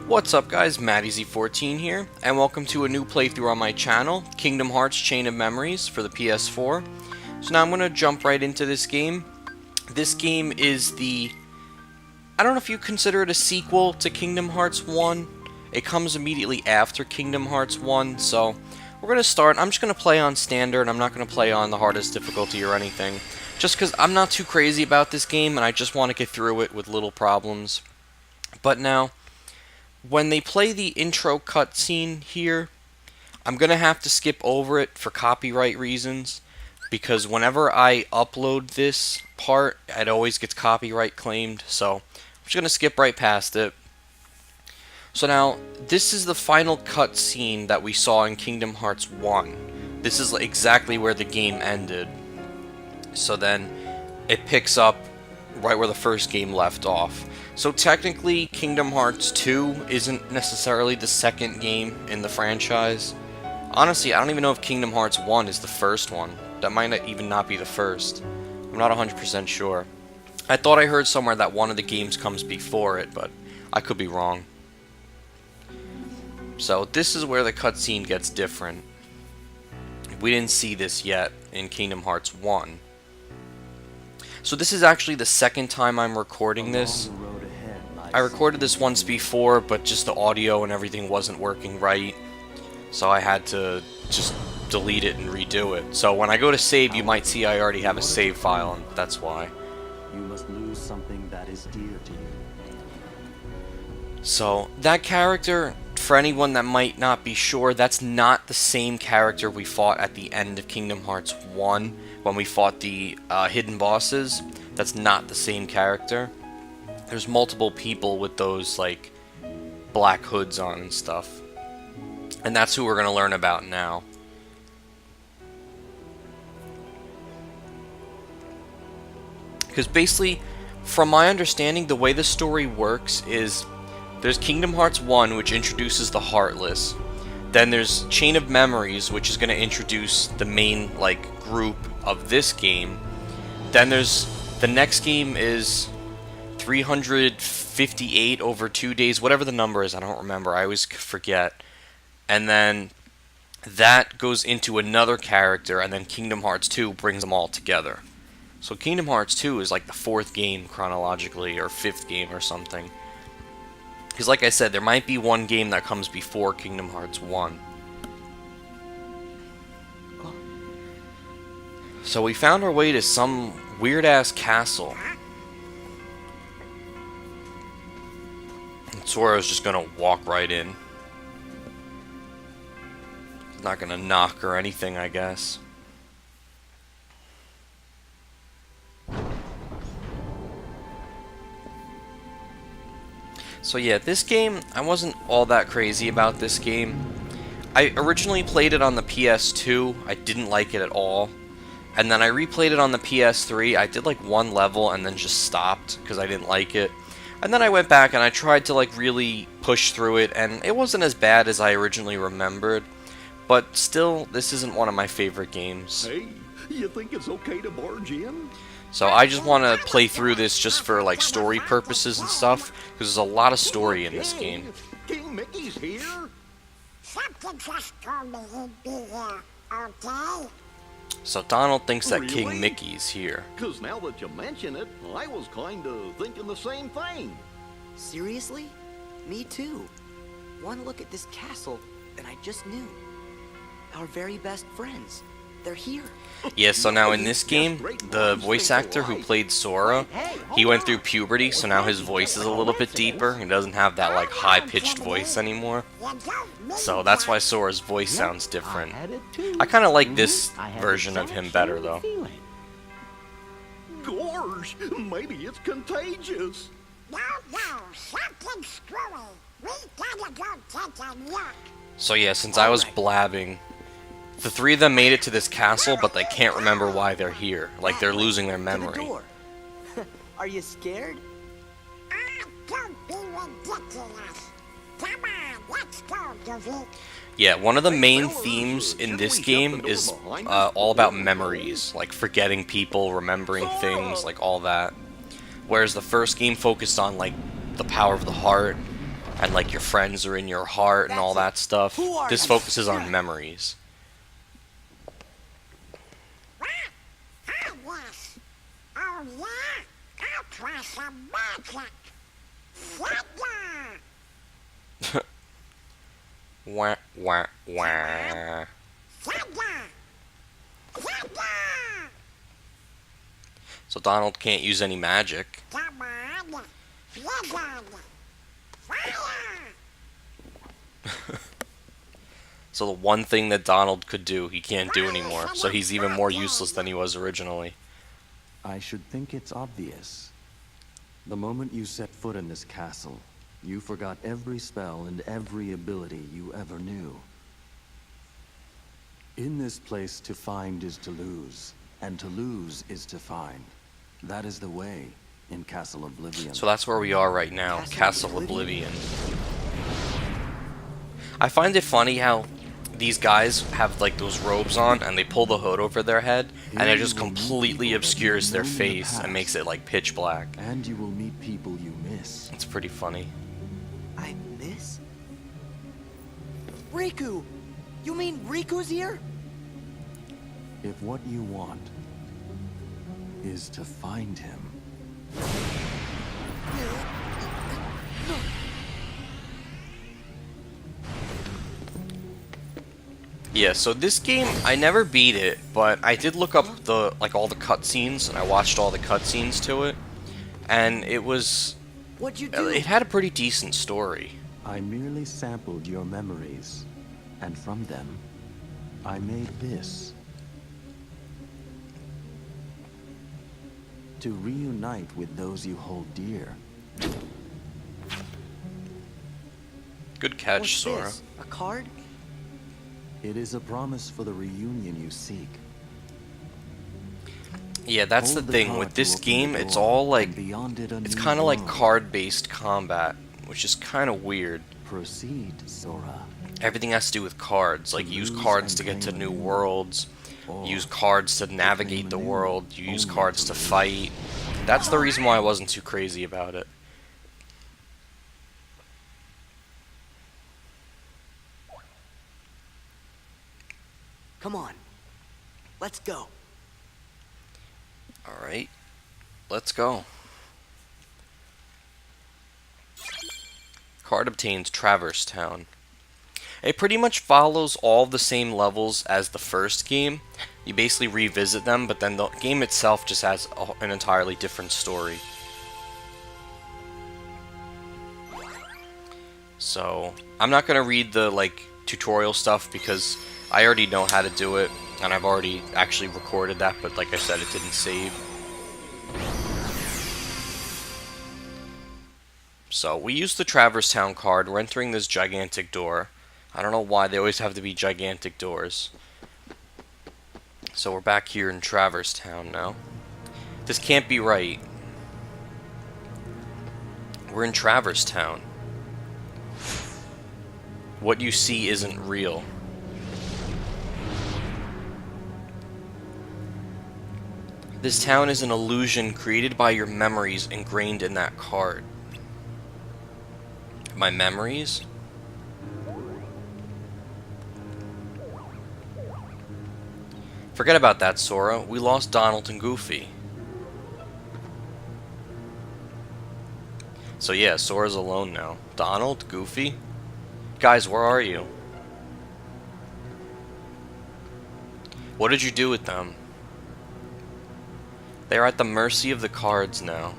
What's up guys, MattyZ14 here, and welcome to a new playthrough on my channel, Kingdom Hearts Chain of Memories for the PS4. So now I'm going to jump right into this game. This game is I don't know if you consider it a sequel to Kingdom Hearts 1. It comes immediately after Kingdom Hearts 1, so we're going to start. I'm just going to play on standard. I'm not going to play on the hardest difficulty or anything, just because I'm not too crazy about this game and I just want to get through it with little problems. But now, when they play the intro cutscene here, I'm going to have to skip over it for copyright reasons, because whenever I upload this part, it always gets copyright claimed, so I'm just going to skip right past it. So now, this is the final cutscene that we saw in Kingdom Hearts 1. This is exactly where the game ended. So then, it picks up right where the first game left off. So technically, Kingdom Hearts 2 isn't necessarily the second game in the franchise. Honestly, I don't even know if Kingdom Hearts 1 is the first one. That might even not be the first. I'm not 100% sure. I thought I heard somewhere that one of the games comes before it, but I could be wrong. So this is where the cutscene gets different. We didn't see this yet in Kingdom Hearts 1. So this is actually the second time I'm recording this. I recorded this once before, but just the audio and everything wasn't working right, so I had to just delete it and redo it. So when I go to save, you might see I already have a save file, and that's why. You must lose something that is dear to you. So that character, for anyone that might not be sure, that's not the same character we fought at the end of Kingdom Hearts 1 when we fought the hidden bosses. That's not the same character. There's multiple people with those, like, black hoods on and stuff. And that's who we're going to learn about now. Because basically, from my understanding, the way the story works is there's Kingdom Hearts 1, which introduces the Heartless. Then there's Chain of Memories, which is going to introduce the main, like, group of this game. Then there's the next game is 358 over 2 days, whatever the number is, I don't remember, I always forget. And then that goes into another character, and then Kingdom Hearts 2 brings them all together. So Kingdom Hearts 2 is like the fourth game chronologically, or fifth game or something. Because like I said, there might be one game that comes before Kingdom Hearts 1. So we found our way to some weird-ass castle. Sora's just gonna walk right in. He's not gonna knock or anything, I guess. So yeah, this game, I wasn't all that crazy about this game. I originally played it on the PS2, I didn't like it at all. And then I replayed it on the PS3, I did like one level and then just stopped because I didn't like it. And then I went back and I tried to like really push through it, and it wasn't as bad as I originally remembered. But still, this isn't one of my favorite games. Hey, you think it's okay to barge in? So I just want to play through this just for like story purposes and stuff, because there's a lot of story in this game. King Mickey's here? Something just told me he'd be here, okay? So Donald thinks that Really? King Mickey's here. 'Cause now that you mention it, I was kinda thinking the same thing. Seriously? Me too. One look at this castle, and I just knew. Our very best friends. They're here. Yeah, so now in this game, the voice actor who played Sora, he went through puberty, so now his voice is a little bit deeper. He doesn't have that like high-pitched voice anymore. So that's why Sora's voice sounds different. I kind of like this version of him better though. Gorge, maybe it's contagious. No, something screwy. We gotta go take a look. So yeah, since I was blabbing, the three of them made it to this castle, but they can't remember why they're here. Like, they're losing their To the memory. door. Are you scared? Don't be ridiculous. Come on, let's go, David. Yeah, one of the main themes in this game is all about memories. Like, forgetting people, remembering things, like all that. Whereas the first game focused on, like, the power of the heart and like your friends are in your heart and all that stuff. Who are This you? focuses on memories. What? Ah, yes. Oh, yeah? I'll try some magic. Thunder! Wah, wah, wah. Thunder! Thunder! So Donald can't use any magic. Come on. Thunder! Fire! So the one thing that Donald could do, he can't do anymore. So he's even more useless than he was originally. I should think it's obvious. The moment you set foot in this castle, you forgot every spell and every ability you ever knew. In this place, to find is to lose, and to lose is to find. That is the way in Castle Oblivion. So that's where we are right now, Castle Oblivion. I find it funny how these guys have like those robes on and they pull the hood over their head and it just completely obscures their face and makes it like pitch black. And you will meet people you miss. It's pretty funny. I miss? Riku! You mean Riku's here? If what you want is to find him, Yeah, so this game, I never beat it, but I did look up the all the cutscenes and I watched all the cutscenes to it, and it was What'd you do? it had a pretty decent story. I merely sampled your memories, and from them, I made this. To reunite with those you hold dear. Good catch, What's Sora. this? A card? It is a promise for the reunion you seek. Yeah, that's the Hold thing card with to this open the game. It's door, all and like beyond it a it's new kind of like world. card-based combat, which is kind of weird. Proceed, Sora. Everything has to do with cards, like use lose cards and to get to gain new new, worlds, or use cards to navigate the anew, world, you use only cards to to lose. fight. That's the reason why I wasn't too crazy about it. Come on. Let's go. Alright, let's go. Card obtains Traverse Town. It pretty much follows all the same levels as the first game. You basically revisit them, but then the game itself just has an entirely different story. So, I'm not going to read the tutorial stuff because I already know how to do it, and I've already actually recorded that, but like I said, it didn't save. So, we use the Traverse Town card. We're entering this gigantic door. I don't know why they always have to be gigantic doors. So, we're back here in Traverse Town now. This can't be right. We're in Traverse Town. What you see isn't real. This town is an illusion created by your memories ingrained in that card. My memories? Forget about that, Sora. We lost Donald and Goofy. So yeah, Sora's alone now. Donald? Goofy? Guys, where are you? What did you do with them? They are at the mercy of the cards now.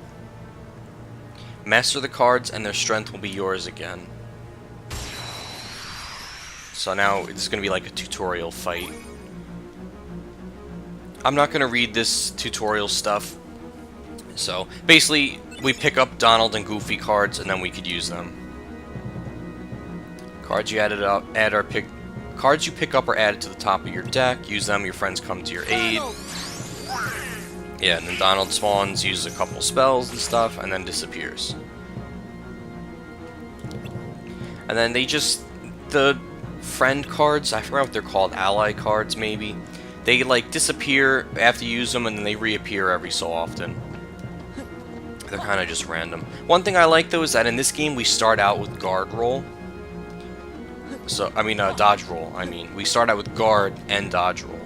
Master the cards and their strength will be yours again. So now it's going to be like a tutorial fight. I'm not going to read this tutorial stuff. So basically, we pick up Donald and Goofy cards and then we could use them. Cards you cards you pick up are added to the top of your deck. Use them, your friends come to your aid. Yeah, and then Donald spawns, uses a couple spells and stuff, and then disappears. And then the friend cards, I forgot what they're called, ally cards maybe. They disappear after you use them, and then they reappear every so often. They're kind of just random. One thing I like though is that in this game we start out with guard roll. So, dodge roll. We start out with guard and dodge roll.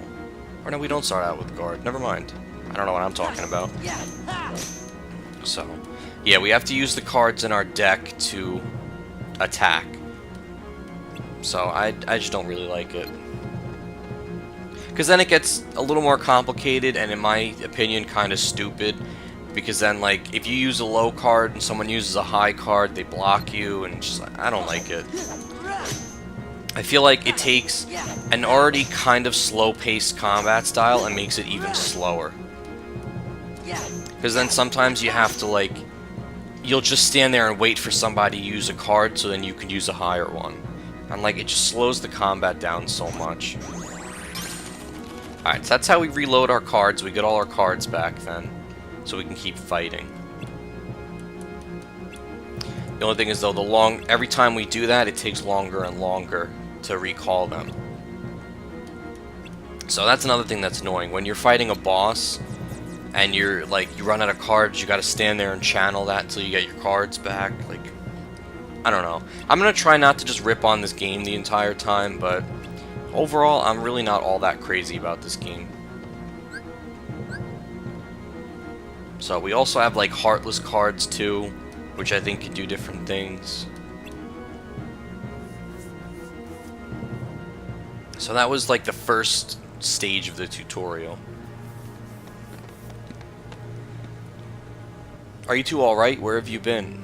Or no, we don't start out with guard. Never mind. I don't know what I'm talking about. So, yeah, we have to use the cards in our deck to attack. So, I just don't really like it. Because then it gets a little more complicated and, in my opinion, kind of stupid. Because then, like, if you use a low card and someone uses a high card, they block you, and just, I don't like it. I feel like it takes an already kind of slow-paced combat style and makes it even slower. Because then sometimes you have to, like, you'll just stand there and wait for somebody to use a card so then you can use a higher one. And, like, it just slows the combat down so much. Alright, so that's how we reload our cards. We get all our cards back then, so we can keep fighting. The only thing is, though, every time we do that, it takes longer and longer to recall them. So that's another thing that's annoying. When you're fighting a boss and you're like you run out of cards, you gotta stand there and channel that until you get your cards back. Like, I don't know. I'm gonna try not to just rip on this game the entire time, but overall I'm really not all that crazy about this game. So we also have like heartless cards too, which I think can do different things. So that was like the first stage of the tutorial. Are you two alright? Where have you been?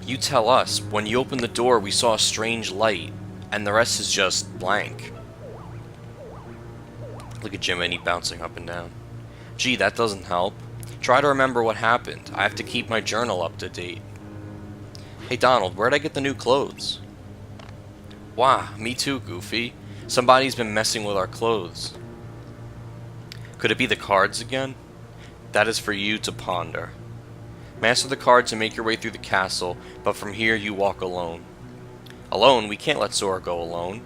You tell us. When you opened the door, we saw a strange light, and the rest is just blank. Look at Jiminy bouncing up and down. Gee, that doesn't help. Try to remember what happened. I have to keep my journal up to date. Hey Donald, where'd I get the new clothes? Wah, me too, Goofy. Somebody's been messing with our clothes. Could it be the cards again? That is for you to ponder. Master the cards and make your way through the castle, but from here you walk alone. Alone? We can't let Sora go alone.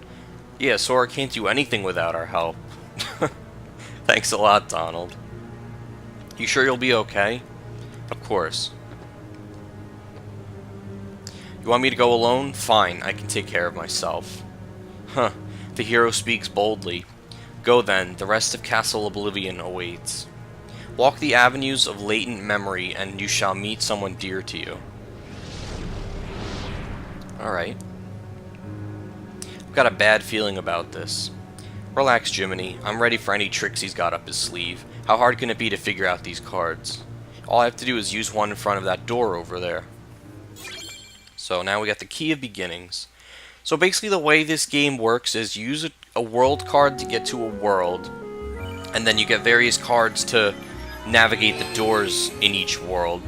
Yeah, Sora can't do anything without our help. Thanks a lot, Donald. You sure you'll be okay? Of course. You want me to go alone? Fine, I can take care of myself. Huh, the hero speaks boldly. Go then, the rest of Castle Oblivion awaits. Walk the avenues of latent memory, and you shall meet someone dear to you. Alright. I've got a bad feeling about this. Relax, Jiminy. I'm ready for any tricks he's got up his sleeve. How hard can it be to figure out these cards? All I have to do is use one in front of that door over there. So now we got the Key of Beginnings. So basically the way this game works is you use a world card to get to a world, and then you get various cards to navigate the doors in each world.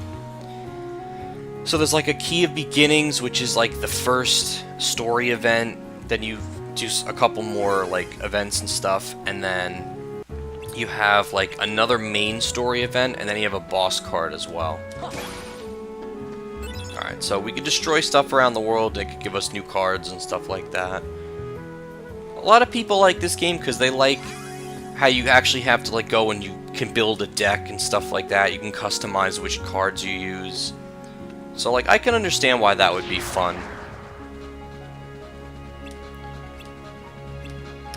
So there's like a Key of Beginnings, which is like the first story event, then you do a couple more like events and stuff, and then you have like another main story event, and then you have a boss card as well. Alright, so we can destroy stuff around the world. It could give us new cards and stuff like that. A lot of people like this game because they like how you actually have to like go and you can build a deck and stuff like that. You can customize which cards you use. So like I can understand why that would be fun.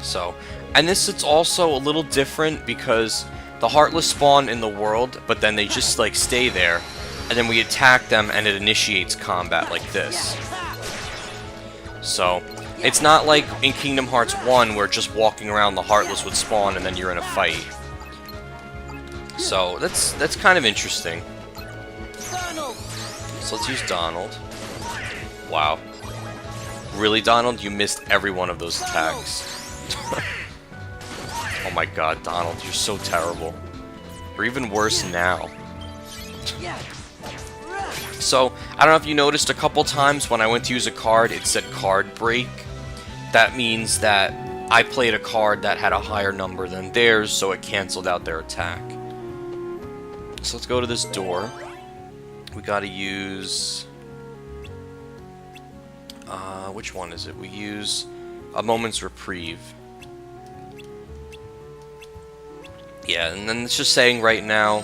So, and this it's also a little different because the Heartless spawn in the world, but then they just like stay there. And then we attack them and it initiates combat like this. So, it's not like in Kingdom Hearts 1 where just walking around the Heartless would spawn and then you're in a fight. So, that's kind of interesting. So let's use Donald. Wow. Really, Donald? You missed every one of those attacks. Oh my god, Donald, you're so terrible. You're even worse now. So, I don't know if you noticed a couple times when I went to use a card, it said card break. That means that I played a card that had a higher number than theirs, so it canceled out their attack. So let's go to this door. We gotta use... which one is it? We use a moment's reprieve. Yeah, and then it's just saying right now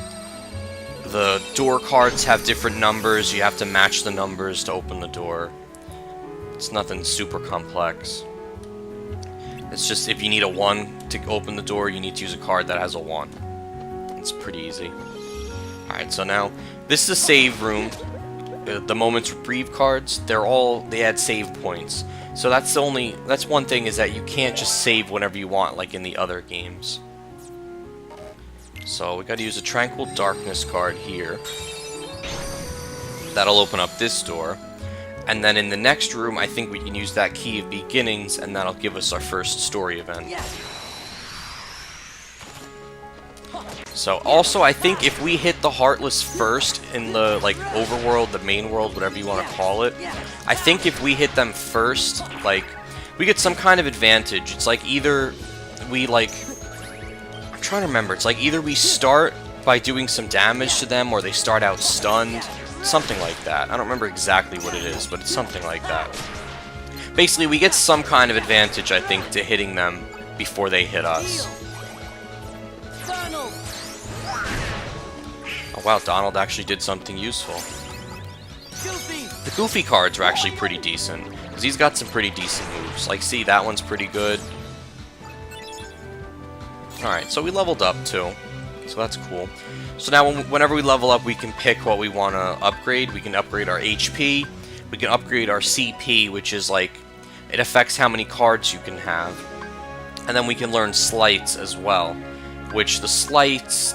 The door cards have different numbers. You have to match the numbers to open the door. It's nothing super complex. It's just if you need a 1 to open the door, you need to use a card that has a 1. It's pretty easy. Alright, so now, this is a save room. The Moments Reprieve cards, they add save points. So that's one thing, is that you can't just save whenever you want, like in the other games. So we gotta use a Tranquil Darkness card here. That'll open up this door. And then in the next room, I think we can use that Key of Beginnings, and that'll give us our first story event. So, also, I think if we hit the Heartless first in the, like, overworld, the main world, whatever you want to call it, I think if we hit them first, like, we get some kind of advantage. It's like either we, like, I'm trying to remember, it's like either we start by doing some damage to them, or they start out stunned, something like that. I don't remember exactly what it is, but it's something like that. Basically, we get some kind of advantage, I think, to hitting them before they hit us. Oh wow, Donald actually did something useful. The Goofy cards are actually pretty decent, because he's got some pretty decent moves. Like, see, that one's pretty good. Alright, so we leveled up too, so that's cool. So now whenever we level up, we can pick what we want to upgrade. We can upgrade our HP, we can upgrade our CP, which is like, it affects how many cards you can have. And then we can learn sleights as well, which the sleights,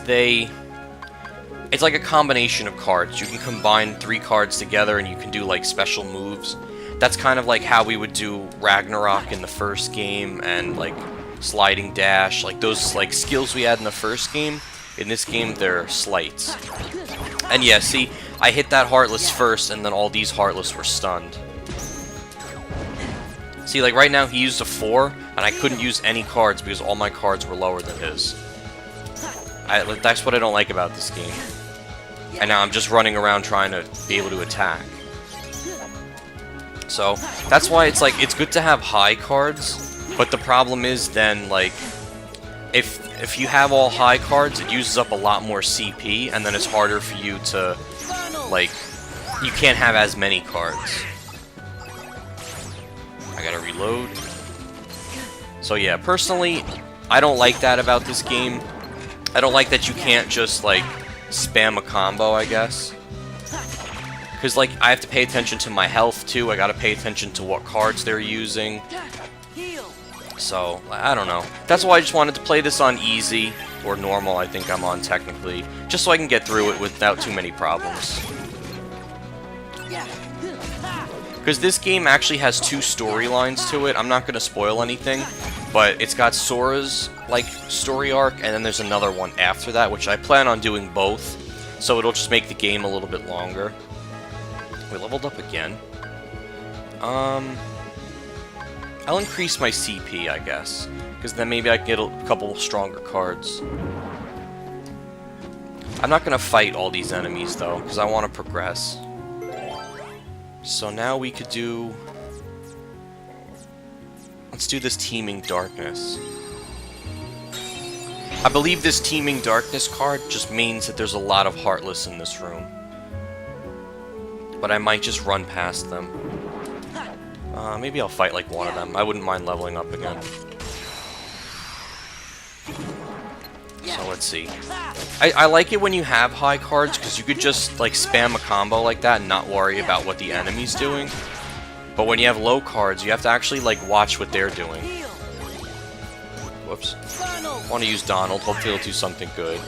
it's like a combination of cards. You can combine 3 cards together and you can do like special moves. That's kind of like how we would do Ragnarok in the first game, and like sliding dash, like those like skills we had in the first game. In this game, they're sleights. And yeah, see, I hit that Heartless first, and then all these Heartless were stunned. See, like right now he used a 4, and I couldn't use any cards because all my cards were lower than his. That's what I don't like about this game. And now I'm just running around trying to be able to attack. So, that's why it's like, it's good to have high cards, but the problem is then, like, if you have all high cards, it uses up a lot more CP, and then it's harder for you to, like, you can't have as many cards. I gotta reload. So yeah, personally, I don't like that about this game. I don't like that you can't just, like, spam a combo, I guess. Because, like, I have to pay attention to my health, too. I gotta pay attention to what cards they're using. So, I don't know. That's why I just wanted to play this on easy, or normal, I think I'm on technically, just so I can get through it without too many problems. Because this game actually has 2 storylines to it. I'm not gonna spoil anything, but it's got Sora's, like, story arc, and then there's another one after that, which I plan on doing both, so it'll just make the game a little bit longer. We leveled up again. I'll increase my CP, I guess, because then maybe I can get a couple stronger cards. I'm not gonna fight all these enemies, though, because I want to progress. So now we could do... Let's do this Teeming Darkness. I believe this Teeming Darkness card just means that there's a lot of Heartless in this room. But I might just run past them. Maybe I'll fight like one of them. I wouldn't mind leveling up again. So let's see. I like it when you have high cards, because you could just like spam a combo like that and not worry about what the enemy's doing. But when you have low cards, you have to actually like watch what they're doing. Whoops. I want to use Donald. Hopefully he'll do something good.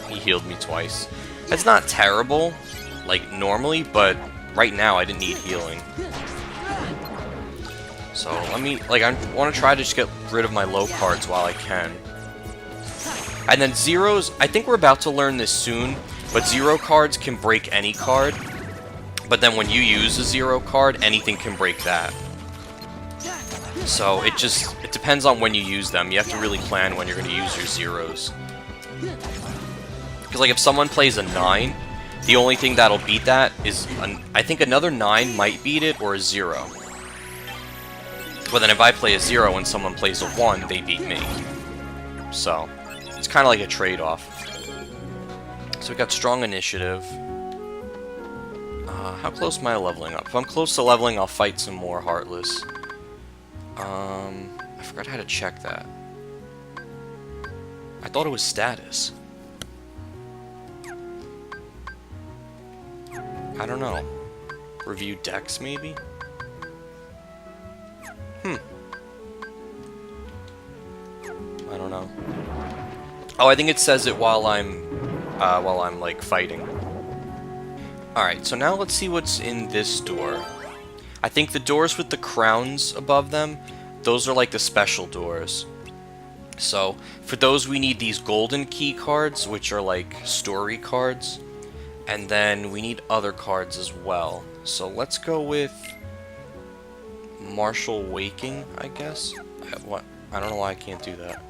He healed me twice. That's not terrible, like normally, but right now I didn't need healing. So let me, like, I want to try to just get rid of my low cards while I can. And then zeros, I think we're about to learn this soon, but 0 cards can break any card. But then when you use a 0 card, anything can break that. So it depends on when you use them. You have to really plan when you're going to use your zeros. Because like if someone plays a 9, the only thing that'll beat that is, I think another 9 might beat it, or a 0. But then if I play a 0 and someone plays a 1, they beat me. So, it's kind of like a trade-off. So So we got strong initiative. How close am I to leveling up? If I'm close to leveling, I'll fight some more Heartless. I forgot how to check that. I thought it was status. I don't know. Review decks, maybe? I don't know. Oh, I think it says it while I'm like fighting. Alright, so now let's see what's in this door. I think the doors with the crowns above them, those are like the special doors. So, for those we need these golden key cards, which are like story cards. And then we need other cards as well. So let's go with Martial Waking, I guess. What? I don't know why I can't do that.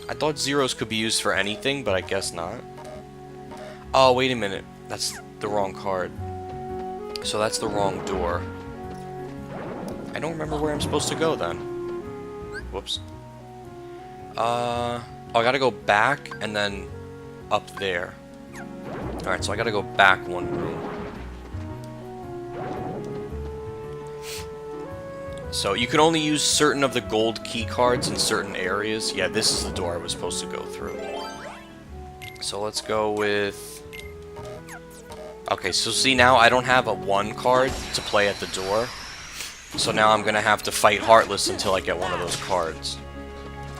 I thought zeros could be used for anything, but I guess not. Oh, wait a minute. That's the wrong card. So that's the wrong door. I don't remember where I'm supposed to go then. Whoops. Oh, I gotta go back and then up there. Alright, so I gotta go back one room. So you can only use certain of the gold key cards in certain areas. Yeah, this is the door I was supposed to go through. So let's go with... Okay, so see now I don't have a 1 card to play at the door. So now I'm gonna have to fight Heartless until I get one of those cards.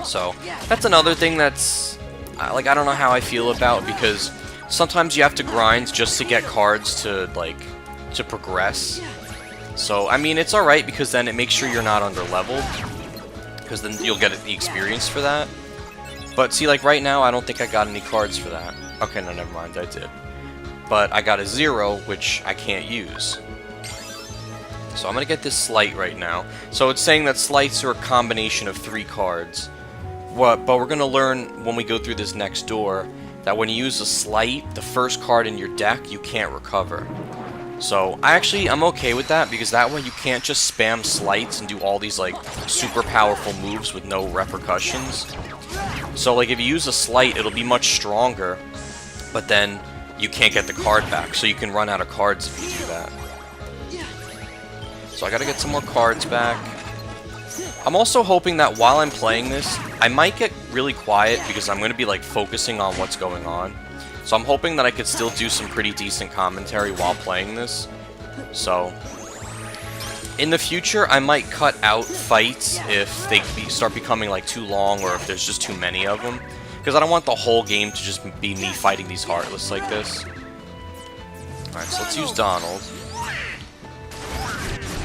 So that's another thing that's... like, I don't know how I feel about, because sometimes you have to grind just to get cards to, like, to progress. So, I mean, it's alright because then it makes sure you're not under-leveled, because then you'll get the experience for that. But see, like, right now, I don't think I got any cards for that. Okay, no, never mind, I did. But I got a 0, which I can't use. So I'm gonna get this Slight right now. So it's saying that Slights are a combination of 3 cards. But we're gonna learn when we go through this next door that when you use a Slight, the first card in your deck, you can't recover. So, I'm okay with that, because that way you can't just spam Slights and do all these, like, super powerful moves with no repercussions. So, like, if you use a Slight, it'll be much stronger, but then you can't get the card back, so you can run out of cards if you do that. So I gotta get some more cards back. I'm also hoping that while I'm playing this, I might get really quiet, because I'm gonna be, like, focusing on what's going on. So I'm hoping that I could still do some pretty decent commentary while playing this. So, in the future, I might cut out fights if they start becoming like too long, or if there's just too many of them. Because I don't want the whole game to just be me fighting these Heartless like this. Alright, so let's use Donald.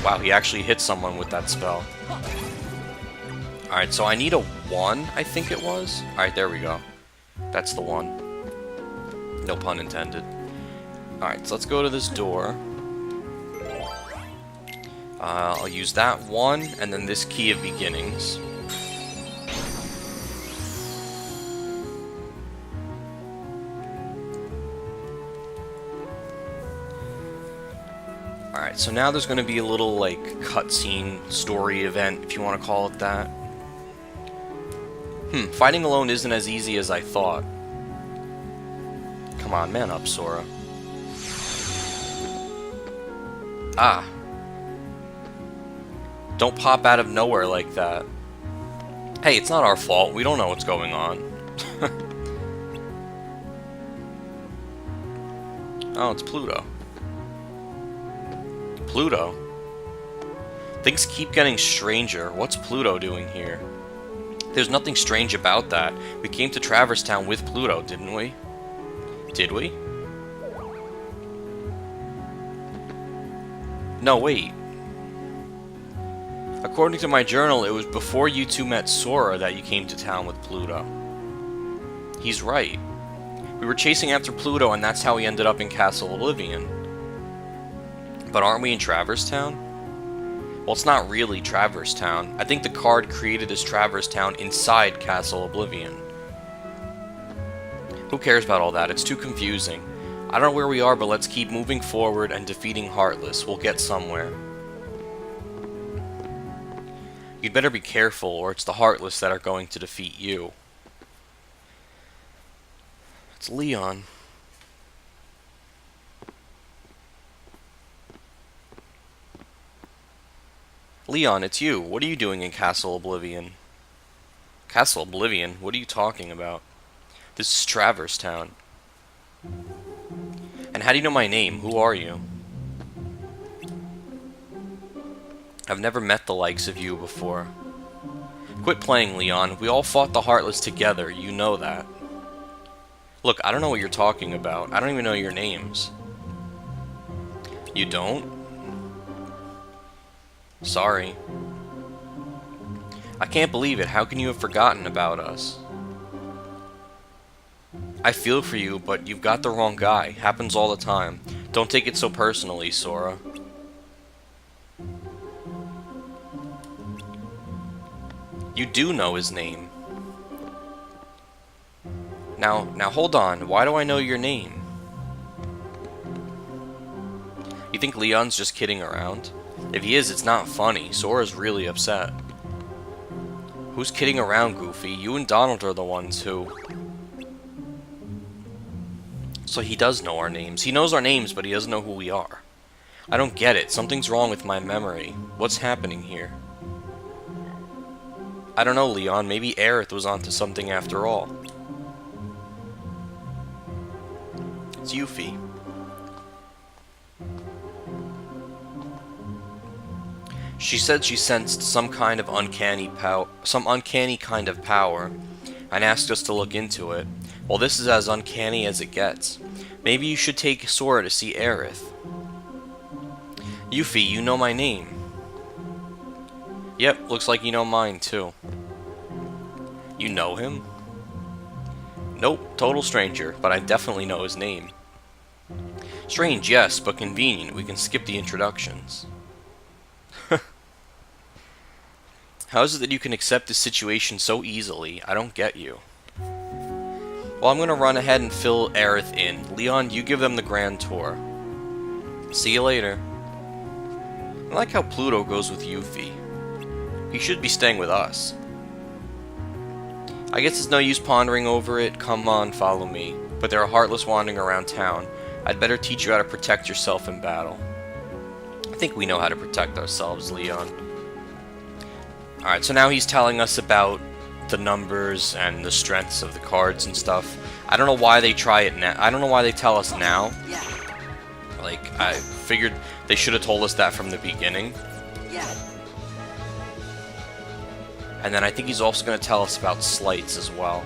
Wow, he actually hit someone with that spell. Alright, so I need a 1, I think it was. Alright, there we go. That's the 1. No pun intended. Alright, so let's go to this door. I'll use that 1, and then this Key of Beginnings. Alright, so now there's going to be a little, like, cutscene story event, if you want to call it that. Fighting alone isn't as easy as I thought. Come on, man up, Sora. Ah. Don't pop out of nowhere like that. Hey, it's not our fault. We don't know what's going on. Oh, it's Pluto. Pluto? Things keep getting stranger. What's Pluto doing here? There's nothing strange about that. We came to Traverse Town with Pluto, didn't we? Did we? No, wait. According to my journal, it was before you two met Sora that you came to town with Pluto. He's right. We were chasing after Pluto, and that's how we ended up in Castle Oblivion. But aren't we in Traverse Town? Well, it's not really Traverse Town. I think the card created as Traverse Town inside Castle Oblivion. Who cares about all that? It's too confusing. I don't know where we are, but let's keep moving forward and defeating Heartless. We'll get somewhere. You'd better be careful, or it's the Heartless that are going to defeat you. It's Leon. Leon, it's you. What are you doing in Castle Oblivion? Castle Oblivion? What are you talking about? This is Traverse Town. And how do you know my name? Who are you? I've never met the likes of you before. Quit playing, Leon. We all fought the Heartless together. You know that. Look, I don't know what you're talking about. I don't even know your names. You don't? Sorry. I can't believe it. How can you have forgotten about us? I feel for you, but you've got the wrong guy. Happens all the time. Don't take it so personally, Sora. You do know his name. Now hold on. Why do I know your name? You think Leon's just kidding around? If he is, it's not funny. Sora's really upset. Who's kidding around, Goofy? You and Donald are the ones who... So he does know our names. He knows our names, but he doesn't know who we are. I don't get it. Something's wrong with my memory. What's happening here? I don't know, Leon. Maybe Aerith was onto something after all. It's Yuffie. She said she sensed some kind of uncanny kind of power, and asked us to look into it. Well, this is as uncanny as it gets. Maybe you should take Sora to see Aerith. Yuffie, you know my name. Yep, looks like you know mine too. You know him? Nope, total stranger, but I definitely know his name. Strange, yes, but convenient. We can skip the introductions. How is it that you can accept this situation so easily? I don't get you. Well, I'm gonna run ahead and fill Aerith in. Leon, you give them the grand tour. See you later. I like how Pluto goes with Yuffie. He should be staying with us. I guess it's no use pondering over it. Come on, follow me. But there are Heartless wandering around town. I'd better teach you how to protect yourself in battle. I think we know how to protect ourselves, Leon. Alright, so now he's telling us about the numbers and the strengths of the cards and stuff. I don't know why they try it now. I don't know why they tell us now. Yeah. Like, I figured they should have told us that from the beginning. Yeah. And then I think he's also going to tell us about slights as well.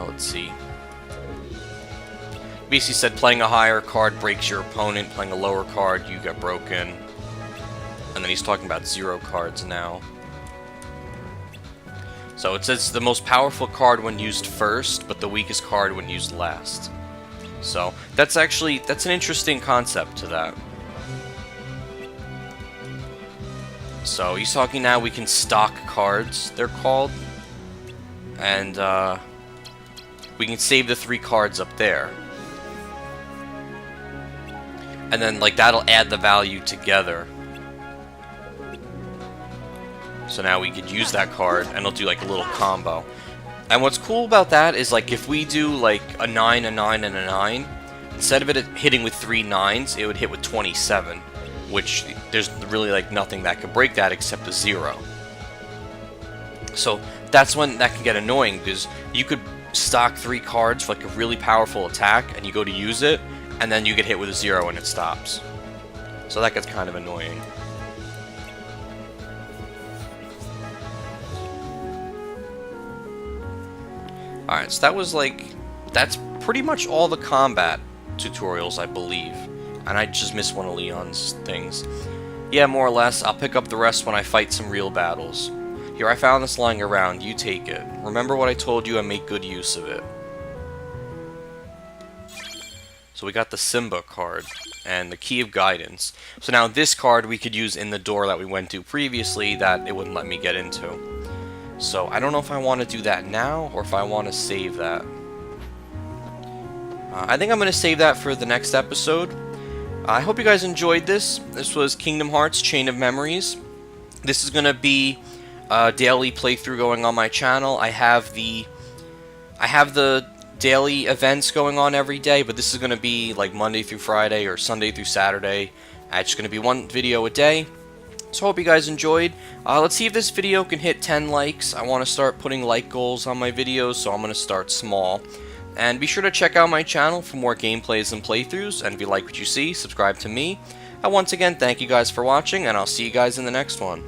Let's see. Basically said playing a higher card breaks your opponent, playing a lower card, you get broken. And then he's talking about 0 cards now. So it says the most powerful card when used first, but the weakest card when used last. So that's an interesting concept to that. So he's talking now we can stock cards, they're called. And we can save the 3 cards up there. And then like that'll add the value together. So now we could use that card and it'll do like a little combo. And what's cool about that is like if we do like a 9, a 9, and a 9, instead of it hitting with 3 9s, it would hit with 27. Which there's really like nothing that could break that except a 0. So that's when that can get annoying because you could stock 3 cards for like a really powerful attack and you go to use it and then you get hit with a 0 and it stops. So that gets kind of annoying. Alright, so that was like, that's pretty much all the combat tutorials, I believe. And I just missed one of Leon's things. Yeah, more or less. I'll pick up the rest when I fight some real battles. Here, I found this lying around. You take it. Remember what I told you and make good use of it. So we got the Simba card and the Key of Guidance. So now this card we could use in the door that we went to previously that it wouldn't let me get into. So I don't know if I want to do that now or if I want to save that. I think I'm going to save that for the next episode. I hope you guys enjoyed this. This was Kingdom Hearts Chain of Memories. This is going to be a daily playthrough going on my channel. I have the daily events going on every day, but this is going to be like Monday through Friday or Sunday through Saturday. It's just going to be one video a day. So I hope you guys enjoyed. Let's see if this video can hit 10 likes. I want to start putting like goals on my videos, so I'm going to start small. And be sure to check out my channel for more gameplays and playthroughs, and if you like what you see, subscribe to me. And once again, thank you guys for watching, and I'll see you guys in the next one.